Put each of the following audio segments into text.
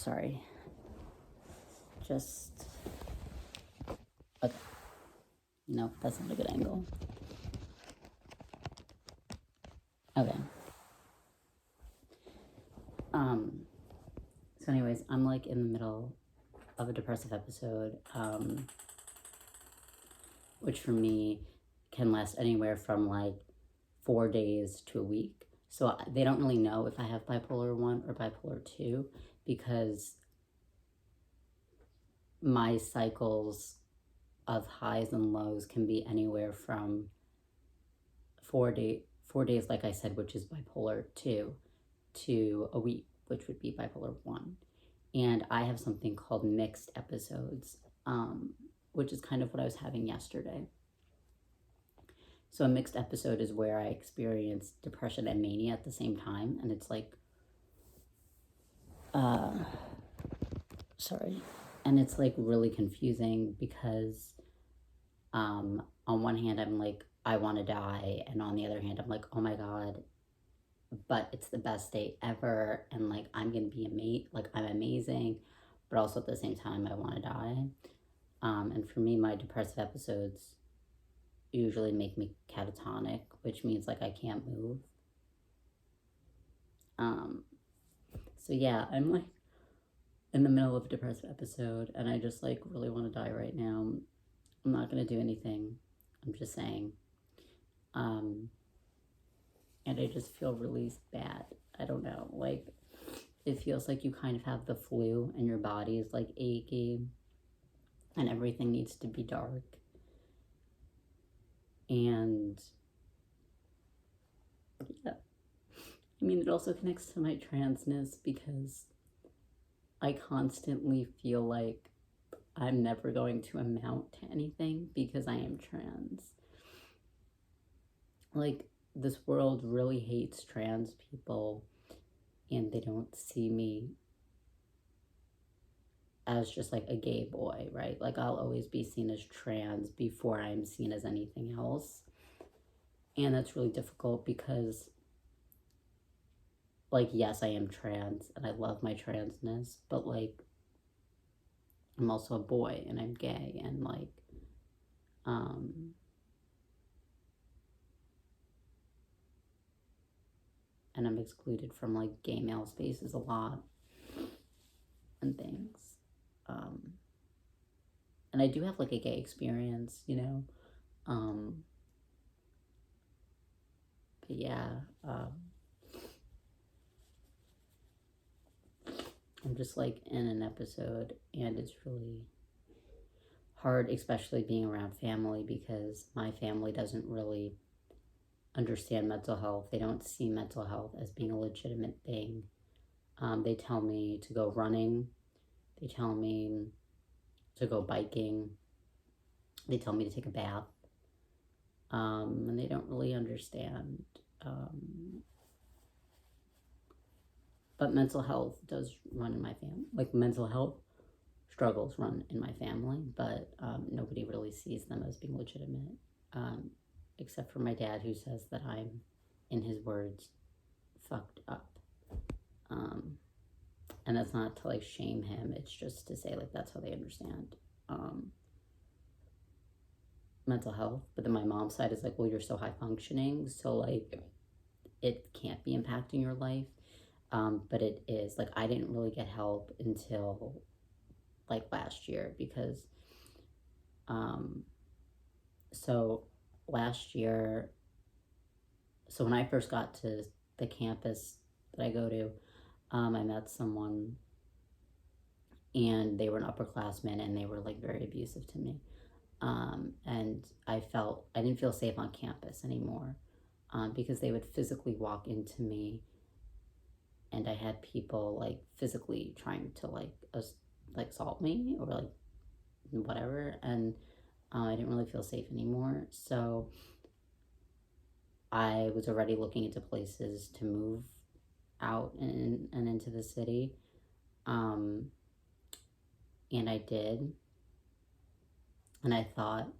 sorry. Just, okay. No, that's not a good angle. Okay. So anyways, I'm like in the middle of a depressive episode, which for me can last anywhere from like 4 days to a week. So they don't really know if I have bipolar 1 or bipolar 2 because my cycles of highs and lows can be anywhere from 4 days, like I said, which is bipolar 2, to a week, which would be bipolar 1. And I have something called mixed episodes, which is kind of what I was having yesterday. So a mixed episode is where I experience depression and mania at the same time. And it's like, and it's like really confusing because on one hand, I'm like, I want to die. And on the other hand, I'm like, oh my God, but it's the best day ever. And like, I'm going to be I'm amazing. But also at the same time, I want to die. And for me, my depressive episodes usually make me catatonic, which means like I can't move. So yeah, I'm like in the middle of a depressive episode and I just like really want to die right now. I'm not going to do anything. I'm just saying. And I just feel really bad. I don't know. Like, it feels like you kind of have the flu and your body is like achy and everything needs to be dark. And yeah, I mean, it also connects to my transness because I constantly feel like I'm never going to amount to anything because I am trans. Like, this world really hates trans people and they don't see me as just like a gay boy, right? Like, I'll always be seen as trans before I'm seen as anything else. And that's really difficult because, like, yes, I am trans and I love my transness, but like, I'm also a boy and I'm gay and like, and I'm excluded from like gay male spaces a lot and things. And I do have like a gay experience, you know. But yeah, I'm just like in an episode and it's really hard, especially being around family because my family doesn't really understand mental health. They don't see mental health as being a legitimate thing. They tell me to go running. They tell me to go biking. They tell me to take a bath. And they don't really understand. But mental health does run in my family. Like, mental health struggles run in my family, but nobody really sees them as being legitimate. Except for my dad, who says that I'm, in his words, fucked up. And that's not to like shame him, it's just to say like that's how they understand mental health. But then my mom's side is like, well, you're so high functioning, so like it can't be impacting your life. But it is. Like, I didn't really get help until like last year because so last year, so when I first got to the campus that I go to, I met someone and they were an upperclassman and they were like very abusive to me. And I didn't feel safe on campus anymore because they would physically walk into me and I had people like physically trying to like assault me or like whatever. And I didn't really feel safe anymore. So I was already looking into places to move out and into the city. And I did. And I thought,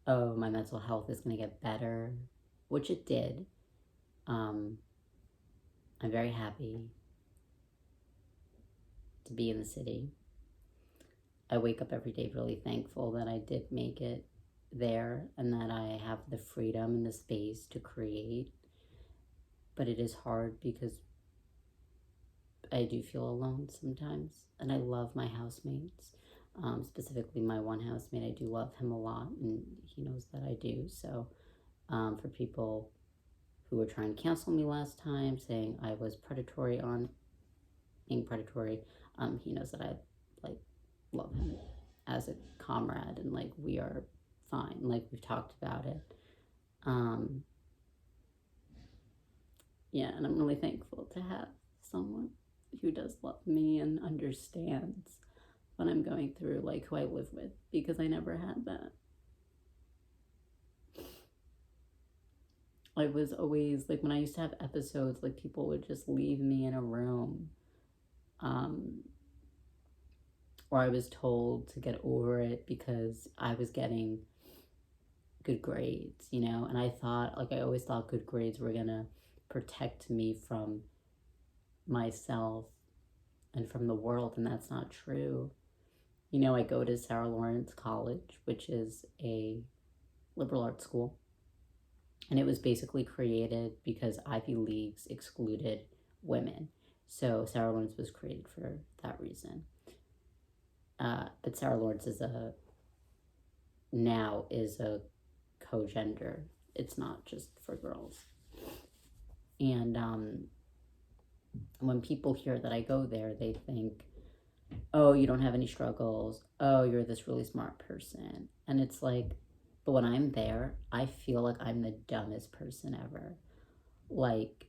oh, my mental health is going to get better, which it did. I'm very happy. to be in the city. I wake up every day really thankful that I did make it there and that I have the freedom and the space to create. But it is hard because I do feel alone sometimes, and I love my housemates. Specifically my one housemate, I do love him a lot, and he knows that I do. So for people who were trying to cancel me last time, saying I was being predatory, he knows that I like love him as a comrade, and like we are fine, like we've talked about it. Yeah, and I'm really thankful to have someone who does love me and understands what I'm going through, like who I live with, because I never had that. I was always like, when I used to have episodes, like people would just leave me in a room, or I was told to get over it because I was getting good grades, you know. And I thought, like, I always thought good grades were gonna protect me from myself and from the world, and that's not true. You know, I go to Sarah Lawrence College, which is a liberal arts school, and it was basically created because Ivy Leagues excluded women. So Sarah Lawrence was created for that reason. But Sarah Lawrence now is a co-gender. It's not just for girls. And when people hear that I go there, they think, oh, you don't have any struggles. Oh, you're this really smart person. And it's like, but when I'm there, I feel like I'm the dumbest person ever. Like,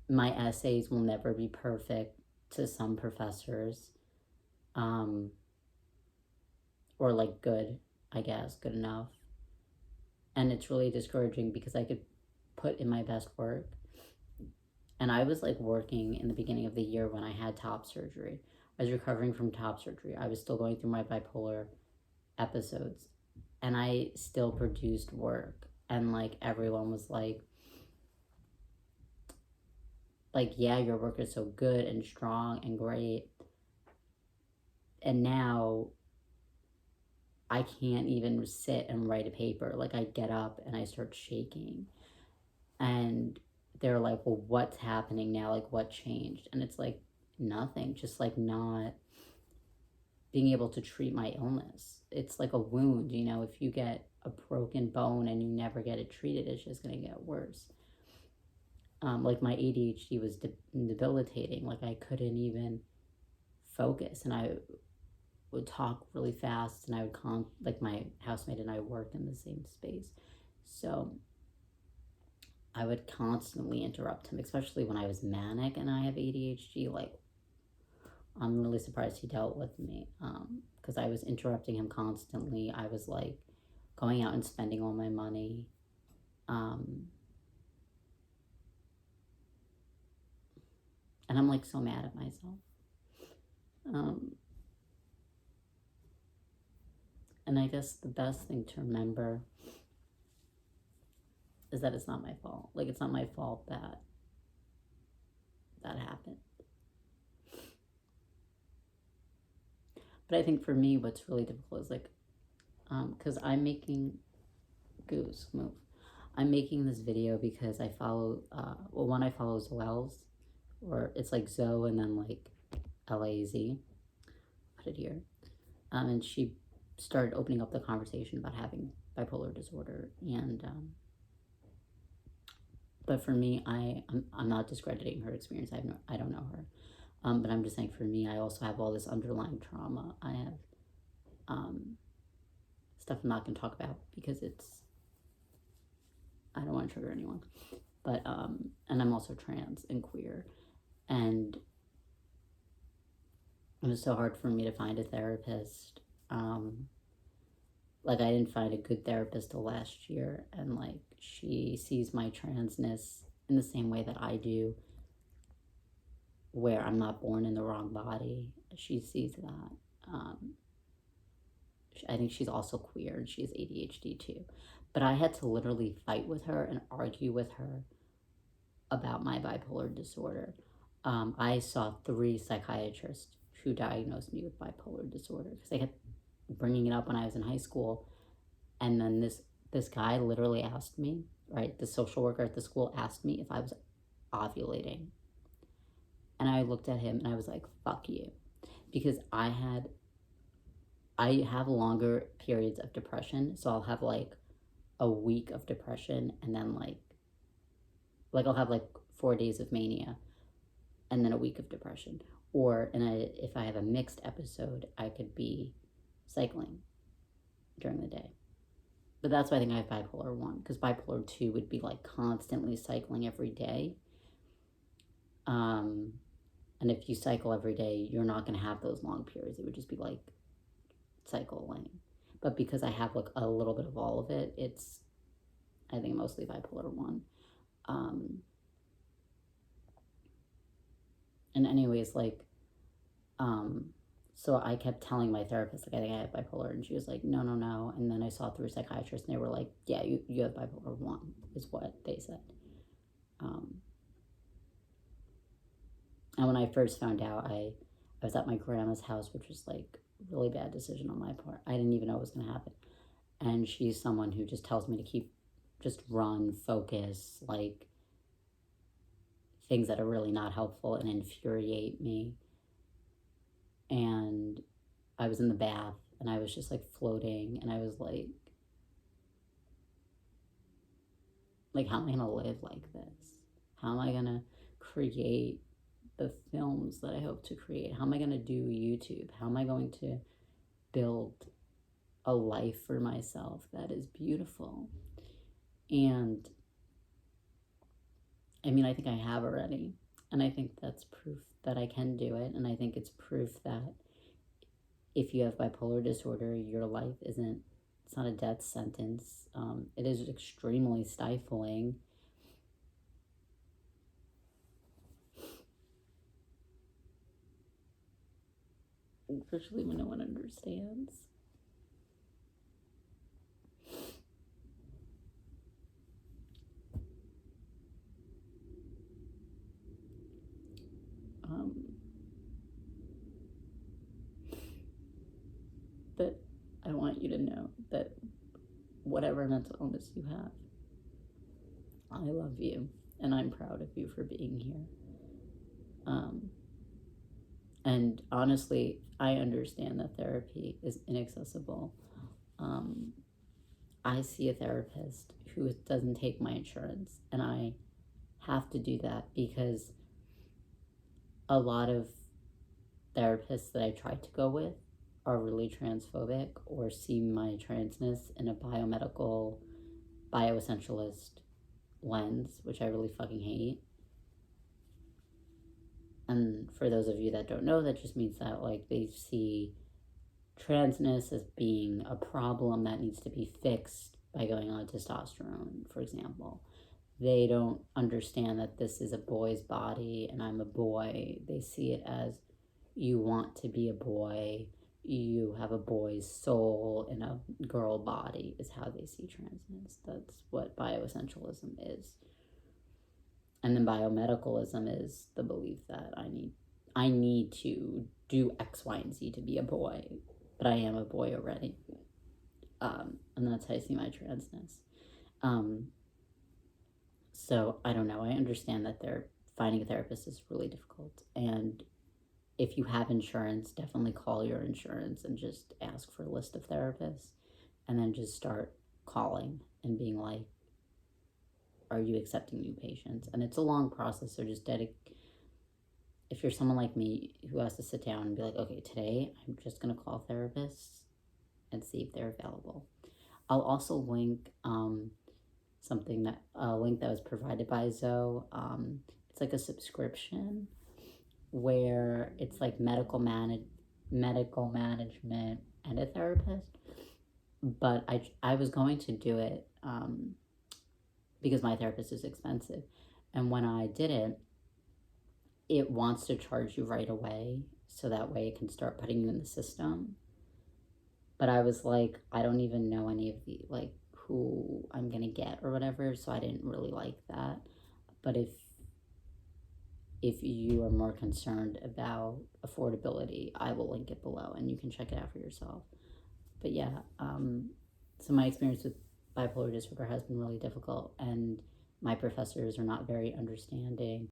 my essays will never be perfect to some professors. Or like good, I guess, good enough. And it's really discouraging because I could put in my best work. And I was like working in the beginning of the year when I had top surgery. I was recovering from top surgery. I was still going through my bipolar episodes. And I still produced work. And like everyone was like, yeah, your work is so good and strong and great. And now I can't even sit and write a paper. Like, I get up and I start shaking. And they're like, well, what's happening now? Like, what changed? And it's like, nothing. Just like not being able to treat my illness. It's like a wound, you know. If you get a broken bone and you never get it treated, it's just going to get worse. Like, my ADHD was debilitating. Like, I couldn't even focus, and I would talk really fast, and I would like, my housemate and I worked in the same space, so I would constantly interrupt him, especially when I was manic and I have ADHD. Like, I'm really surprised he dealt with me, because I was interrupting him constantly. I was like going out and spending all my money, and I'm like so mad at myself. And I guess the best thing to remember is that it's not my fault. Like, it's not my fault that happened. But I think for me, what's really difficult is like, because I'm making Goose move. I'm making this video because I follow, one, I follow Zoel's, or it's like Zoe and then like L-A-Z. Put it here. And she started opening up the conversation about having bipolar disorder. And but for me, I'm not discrediting her experience. I don't know her, but I'm just saying, for me, I also have all this underlying trauma. I have stuff I'm not going to talk about because I don't want to trigger anyone. But and I'm also trans and queer, and it was so hard for me to find a therapist. Like, I didn't find a good therapist till last year, and like, she sees my transness in the same way that I do, where I'm not born in the wrong body. She sees that. I think she's also queer, and she has ADHD too. But I had to literally fight with her and argue with her about my bipolar disorder. I saw 3 psychiatrists who diagnosed me with bipolar disorder because they kept bringing it up when I was in high school. And then this guy literally asked me, right, the social worker at the school asked me if I was ovulating. And I looked at him and I was like, fuck you. Because I have longer periods of depression. So I'll have like a week of depression and then like I'll have like 4 days of mania and then a week of depression. Or if I have a mixed episode, I could be cycling during the day. But that's why I think I have bipolar 1, because bipolar 2 would be like constantly cycling every day. And if you cycle every day, you're not going to have those long periods. It would just be like cycling. But because I have like a little bit of all of it, it's, I think, mostly bipolar 1. And anyways, like, so I kept telling my therapist, like, I think I have bipolar, and she was like, no, no, no. And then I saw 3 psychiatrists, and they were like, yeah, you have bipolar 1, is what they said. And when I first found out, I was at my grandma's house, which was like a really bad decision on my part. I didn't even know what was going to happen. And she's someone who just tells me to just run, focus, like things that are really not helpful and infuriate me. And I was in the bath and I was just like floating, and I was like, how am I gonna live like this? How am I gonna create the films that I hope to create? How am I gonna do YouTube? How am I going to build a life for myself that is beautiful? And I mean, I think I have already, and I think that's proof that I can do it. And I think it's proof that if you have bipolar disorder, your life it's not a death sentence. It is extremely stifling. Especially when no one understands. But I want you to know that whatever mental illness you have, I love you and I'm proud of you for being here. And honestly, I understand that therapy is inaccessible. I see a therapist who doesn't take my insurance, and I have to do that because a lot of therapists that I try to go with are really transphobic or see my transness in a bioessentialist lens, which I really fucking hate. And for those of you that don't know, that just means that like they see transness as being a problem that needs to be fixed by going on testosterone, for example. They don't understand that this is a boy's body and I'm a boy. They see it as, you want to be a boy, you have a boy's soul in a girl body, is how they see transness. That's what bioessentialism is. And then biomedicalism is the belief that I need to do X, Y, and Z to be a boy, but I am a boy already. And that's how I see my transness. So I don't know. I understand that finding a therapist is really difficult. And if you have insurance, definitely call your insurance and just ask for a list of therapists, and then just start calling and being like, are you accepting new patients? And it's a long process, so just if you're someone like me who has to sit down and be like, okay, today I'm just going to call therapists and see if they're available. I'll also link a link that was provided by Zoe. It's like a subscription where it's like medical management and a therapist. But I was going to do it because my therapist is expensive. And when I did it, it wants to charge you right away, so that way it can start putting you in the system. But I was like, I don't even know any of the, like, who I'm going to get or whatever, so I didn't really like that. But if you are more concerned about affordability, I will link it below and you can check it out for yourself. But yeah, so my experience with bipolar disorder has been really difficult, and my professors are not very understanding.